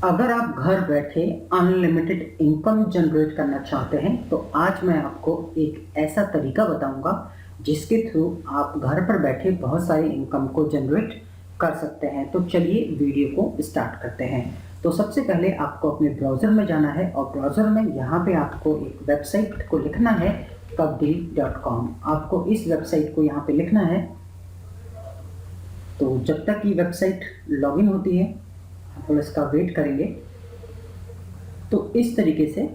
अगर आप घर बैठे अनलिमिटेड इनकम जनरेट करना चाहते हैं तो आज मैं आपको एक ऐसा तरीका बताऊंगा जिसके थ्रू आप घर पर बैठे बहुत सारी इनकम को जनरेट कर सकते हैं। तो चलिए वीडियो को स्टार्ट करते हैं। तो सबसे पहले आपको अपने ब्राउज़र में जाना है और ब्राउज़र में यहाँ पे आपको एक वेबसाइट को लिखना है kabdil.com। आपको इस वेबसाइट को यहाँ पे लिखना है। तो जब तक ये वेबसाइट लॉगिन होती है आप इसका वेट करेंगे। तो इस तरीके से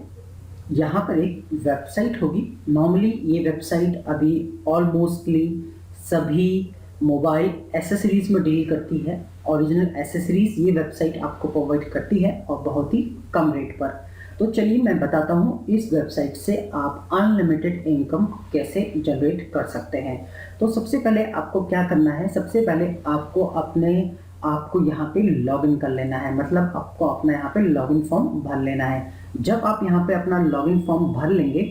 यहाँ पर एक वेबसाइट होगी। नॉर्मली ये वेबसाइट अभी ऑलमोस्टली सभी मोबाइल एसेसरीज़ में डील करती है। ओरिजिनल एसेसरीज़ ये वेबसाइट आपको प्रोवाइड करती है और बहुत ही कम रेट पर। तो चलिए मैं बताता हूँ इस वेबसाइट से आप अनलिमिटेड इनकम कैसे जनरेट कर सकते हैं। तो सबसे पहले आपको क्या करना है, सबसे पहले आपको यहाँ पे लॉगिन कर लेना है। मतलब आपको अपना यहाँ पे लॉगिन फॉर्म भर लेना है। जब आप यहाँ पे अपना लॉगिन फॉर्म भर लेंगे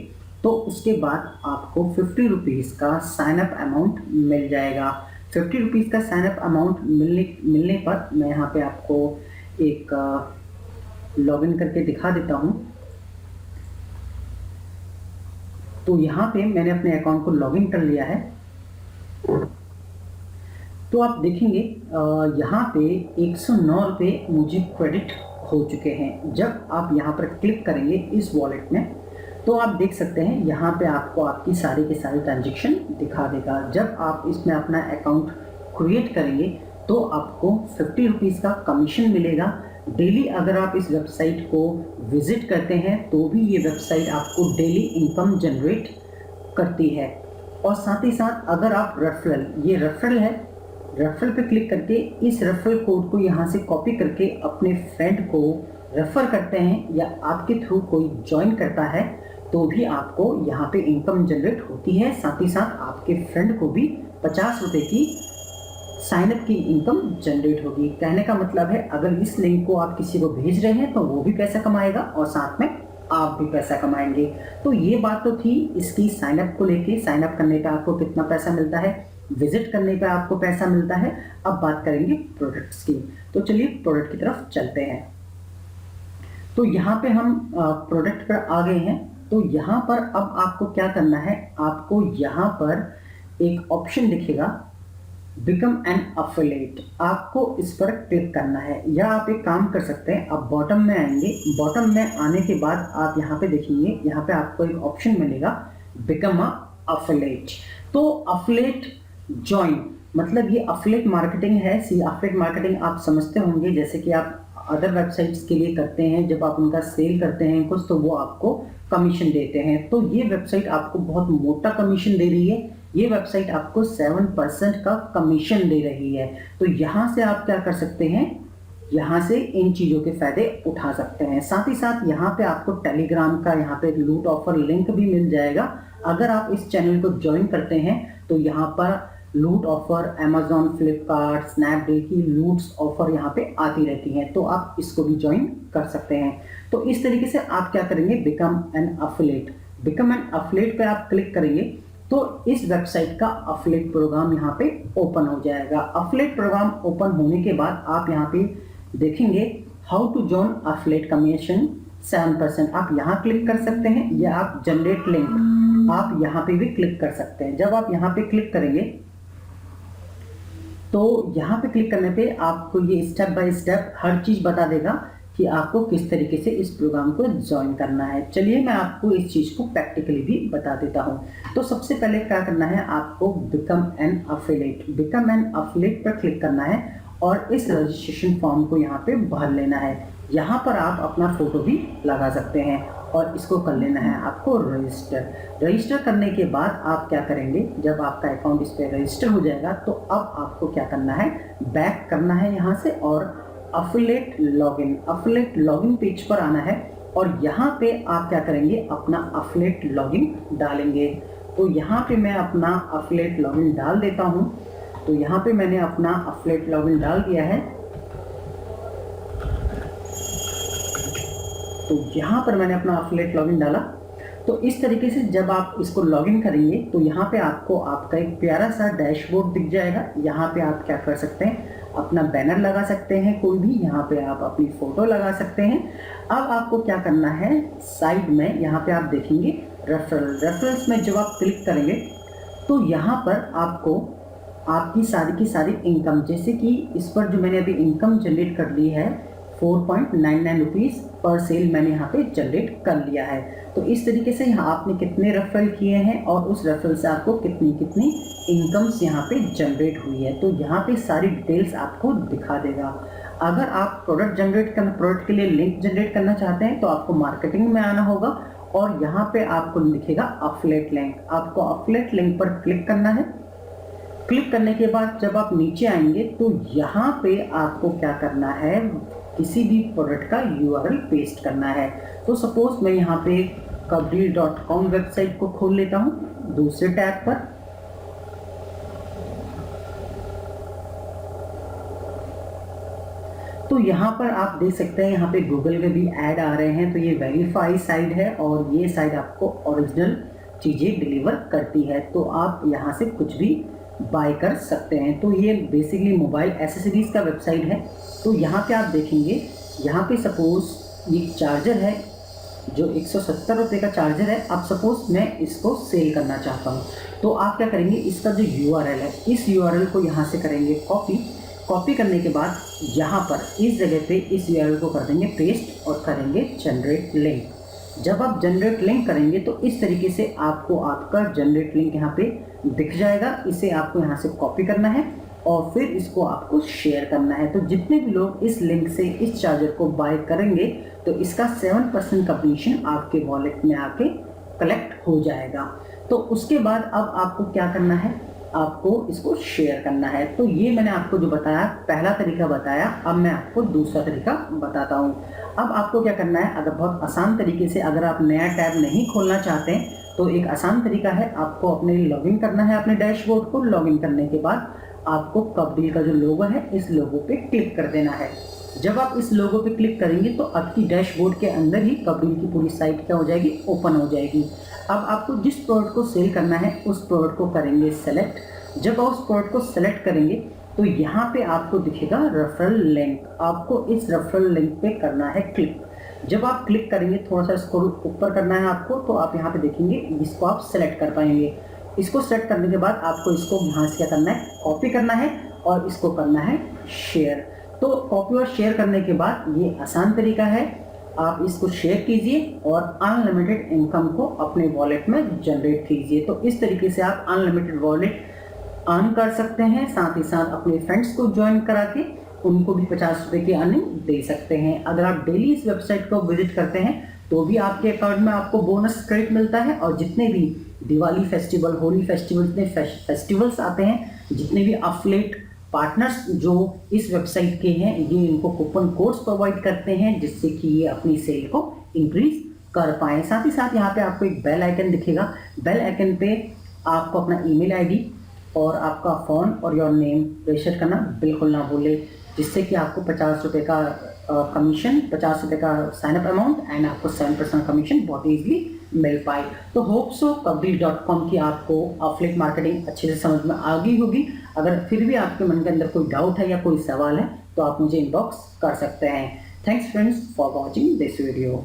तो उसके बाद आपको 50 रुपीज़ का साइन अप अमाउंट मिल जाएगा। 50 रुपीज़ का साइन अप अमाउंट मिलने पर मैं यहाँ पे आपको एक लॉगिन करके दिखा देता हूँ। तो यहाँ पे मैंने अपने अकाउंट को लॉगिन कर लिया है। तो आप देखेंगे यहाँ पे 109 रुपये मुझे क्रेडिट हो चुके हैं। जब आप यहाँ पर क्लिक करेंगे इस वॉलेट में तो आप देख सकते हैं यहाँ पे आपको आपकी सारी के सारी ट्रांजेक्शन दिखा देगा। जब आप इसमें अपना अकाउंट क्रिएट करेंगे तो आपको 50 रुपीज़ का कमीशन मिलेगा। डेली अगर आप इस वेबसाइट को विज़िट करते हैं तो भी ये वेबसाइट आपको डेली इनकम जनरेट करती है। और साथ ही साथ अगर आप ये रेफरल है, रेफरल पे क्लिक करके इस रेफरल कोड को यहाँ से कॉपी करके अपने फ्रेंड को रेफ़र करते हैं या आपके थ्रू कोई ज्वाइन करता है तो भी आपको यहाँ पे इनकम जनरेट होती है। साथ ही साथ आपके फ्रेंड को भी 50 रुपये की साइन अप की इनकम जनरेट होगी। कहने का मतलब है अगर इस लिंक को आप किसी को भेज रहे हैं तो वो भी पैसा कमाएगा और साथ में आप भी पैसा कमाएंगे। तो ये बात तो थी इसकी साइन अप को लेके। साइन अप करने पे आपको कितना पैसा मिलता है, विजिट करने पे आपको पैसा मिलता है। अब बात करेंगे प्रोडक्ट्स की। तो चलिए प्रोडक्ट की तरफ चलते हैं। तो यहाँ पे हम प्रोडक्ट पर आ गए हैं। तो यहाँ पर अब आपको क्या करना है, आपको यहाँ पर एक ऑप्शन दिखेगा बिकम एन अफिलिएट। आपको इस पर क्लिक करना है या आप एक काम कर सकते हैं, आप बॉटम में आएंगे। बॉटम में आने के बाद आप यहाँ पे देखेंगे, यहाँ पे आपको एक ऑप्शन मिलेगा बिकम अ अफिलिएट। तो अफिलिएट ज्वाइन मतलब ये अफिलिएट मार्केटिंग है। अफिलिएट मार्केटिंग आप समझते होंगे, जैसे कि आप अदर वेबसाइट्स के लिए करते हैं। जब आप उनका सेल करते हैं कुछ तो वो आपको कमीशन देते हैं। तो ये वेबसाइट आपको बहुत मोटा कमीशन दे रही है। ये वेबसाइट आपको 7% का कमीशन दे रही है। तो यहाँ से आप क्या कर सकते हैं, यहाँ से इन चीज़ों के फायदे उठा सकते हैं। साथ ही साथ यहाँ पे आपको टेलीग्राम का यहाँ पे लूट ऑफर लिंक भी मिल जाएगा। अगर आप इस चैनल को ज्वाइन करते हैं तो यहाँ पर लूट ऑफर अमेजॉन, फ्लिपकार्ट, स्नैपडील की लूट्स ऑफर यहाँ पे आती रहती हैं। तो आप इसको भी ज्वाइन कर सकते हैं। तो इस तरीके से आप क्या करेंगे, become an affiliate. Become an affiliate पे आप क्लिक करेंगे तो इस वेबसाइट का अफिलिएट प्रोग्राम यहाँ पे ओपन हो जाएगा। अफिलिएट प्रोग्राम ओपन होने के बाद आप यहाँ पे देखेंगे how to join affiliate commission 7%। आप यहाँ क्लिक कर सकते हैं या आप जनरेट लिंक आप यहाँ पे भी क्लिक कर सकते हैं। जब आप यहाँ पे क्लिक करेंगे तो यहाँ पे क्लिक करने पे आपको ये स्टेप बाय स्टेप हर चीज़ बता देगा कि आपको किस तरीके से इस प्रोग्राम को ज्वाइन करना है। चलिए मैं आपको इस चीज़ को प्रैक्टिकली भी बता देता हूँ। तो सबसे पहले क्या करना है, आपको बिकम एन अफिलिएट पर क्लिक करना है और इस रजिस्ट्रेशन फॉर्म को यहाँ पे भर लेना है। यहाँ पर आप अपना फोटो भी लगा सकते हैं और इसको कर लेना है आपको रजिस्टर करने के बाद आप क्या करेंगे, जब आपका अकाउंट इस पर रजिस्टर हो जाएगा तो अब आपको क्या करना है, बैक करना है यहाँ से और अफिलिएट लॉगिन पेज पर आना है और यहाँ पे आप क्या करेंगे, अपना अफिलिएट लॉगिन डालेंगे। तो यहाँ पे मैं अपना अफिलिएट लॉगिन डाल देता हूँ। तो यहाँ पे मैंने अपना अफिलिएट लॉगिन डाल दिया है। तो यहाँ पर मैंने अपना अफिलिएट लॉगिन डाला। तो इस तरीके से जब आप इसको लॉगिन करेंगे तो यहाँ पे आपको आपका एक प्यारा सा डैशबोर्ड दिख जाएगा। यहाँ पे आप क्या कर सकते हैं, अपना बैनर लगा सकते हैं, कोई भी यहाँ पे आप अपनी फ़ोटो लगा सकते हैं। अब आपको क्या करना है, साइड में यहाँ पे आप देखेंगे रेफरल्स में जब आप क्लिक करेंगे तो यहाँ पर आपको आपकी सारी की सारी इनकम, जैसे कि इस पर जो मैंने अभी इनकम जनरेट कर ली है 4.99 रुपीज़ पर सेल मैंने यहाँ पे जनरेट कर लिया है। तो इस तरीके से यहाँ आपने कितने रेफरल किए हैं और उस रेफरल से आपको कितनी कितनी इनकम्स यहाँ पे जनरेट हुई है, तो यहाँ पे सारी डिटेल्स आपको दिखा देगा। अगर आप प्रोडक्ट के लिए लिंक जनरेट करना चाहते हैं तो आपको मार्केटिंग में आना होगा और यहाँ पे आपको लिखेगा अफिलिएट लिंक। आपको अफिलिएट लिंक पर क्लिक करना है। क्लिक करने के बाद जब आप नीचे आएंगे तो यहाँ पे आपको क्या करना है, किसी भी प्रोडक्ट का URL पेस्ट करना है। तो सपोज मैं यहाँ पे kabdil.com वेबसाइट को खोल लेता हूँ दूसरे टैब पर। तो यहाँ पर आप देख सकते हैं यहाँ पे गूगल के भी ऐड आ रहे हैं, तो ये वेरीफाई साइट है और ये साइट आपको ओरिजिनल चीज़ें डिलीवर करती है। तो आप यहाँ से कुछ भी बाय कर सकते हैं। तो ये बेसिकली मोबाइल एसेसरीज का वेबसाइट है। तो यहाँ पे आप देखेंगे, यहाँ पे सपोज ये चार्जर है जो 170 रुपये का चार्जर है। अब सपोज मैं इसको सेल करना चाहता हूँ, तो आप क्या करेंगे, इसका जो URL है इस URL को यहाँ से करेंगे कॉपी करने के बाद यहाँ पर इस जगह पे इस URL को कर देंगे पेस्ट और करेंगे जनरेट लिंक। जब आप जनरेट लिंक करेंगे तो इस तरीके से आपको आपका जनरेट लिंक यहाँ पे दिख जाएगा। इसे आपको यहाँ से कॉपी करना है और फिर इसको आपको शेयर करना है। तो जितने भी लोग इस लिंक से इस चार्जर को बाय करेंगे तो इसका 7% कमीशन आपके वॉलेट में आके कलेक्ट हो जाएगा। तो उसके बाद अब आपको क्या करना है, आपको इसको शेयर करना है। तो ये मैंने आपको जो बताया, पहला तरीका बताया, अब मैं आपको दूसरा तरीका बताता हूँ। अब आपको क्या करना है, अगर बहुत आसान तरीके से, अगर आप नया टैब नहीं खोलना चाहते हैं तो एक आसान तरीका है, आपको अपने लॉगिन करना है अपने डैशबोर्ड को। लॉगिन करने के बाद आपको कबडील का जो लोगो है इस लोगो पे क्लिक कर देना है। जब आप इस लोगो पे क्लिक करेंगे तो आपकी डैशबोर्ड के अंदर ही कबडील की पूरी साइट क्या हो जाएगी, ओपन हो जाएगी। अब आपको जिस प्रोडक्ट को सेल करना है उस प्रोडक्ट को करेंगे सेलेक्ट। जब आप उस प्रोडक्ट को सेलेक्ट करेंगे तो यहाँ पे आपको दिखेगा रेफरल लिंक। आपको इस रेफरल लिंक पे करना है क्लिक। जब आप क्लिक करेंगे, थोड़ा सा स्क्रॉल ऊपर करना है आपको, तो आप यहाँ पे देखेंगे इसको आप सेलेक्ट कर पाएंगे। इसको सेलेक्ट करने के बाद आपको इसको यहाँ से क्या करना है, कॉपी करना है और इसको करना है शेयर। तो कॉपी और शेयर करने के बाद ये आसान तरीका है, आप इसको शेयर कीजिए और अनलिमिटेड इनकम को अपने वॉलेट में जनरेट कीजिए। तो इस तरीके से आप अनलिमिटेड वॉलेट अर्न कर सकते हैं। साथ ही साथ अपने फ्रेंड्स को ज्वाइन करा के उनको भी 50 रुपये की अर्निंग दे सकते हैं। अगर आप डेली इस वेबसाइट को विजिट करते हैं तो भी आपके अकाउंट में आपको बोनस क्रेडिट मिलता है। और जितने भी दिवाली फेस्टिवल, होली फेस्टिवल, जितने फेस्टिवल्स आते हैं, जितने भी अफिलिएट पार्टनर्स जो इस वेबसाइट के हैं, ये इनको कूपन कोड्स प्रोवाइड करते हैं जिससे कि ये अपनी सेल को इंक्रीज कर पाएँ। साथ ही साथ यहाँ पे आपको एक बेल आइकन दिखेगा। बेल आइकन पे आपको अपना ईमेल आईडी और आपका फ़ोन और योर नेम रजिस्टर करना बिल्कुल ना भूलें, जिससे कि आपको 50 रुपये का कमीशन, 50 रुपये का साइनअप अमाउंट एंड आपको 7% कमीशन बहुत ईजिली मिल पाए। तो होप सो kabdil.com की आपको अफिलिएट मार्केटिंग अच्छे से समझ में आ गई होगी। अगर फिर भी आपके मन के अंदर कोई डाउट है या कोई सवाल है तो आप मुझे इनबॉक्स कर सकते हैं। Thanks friends for watching this video.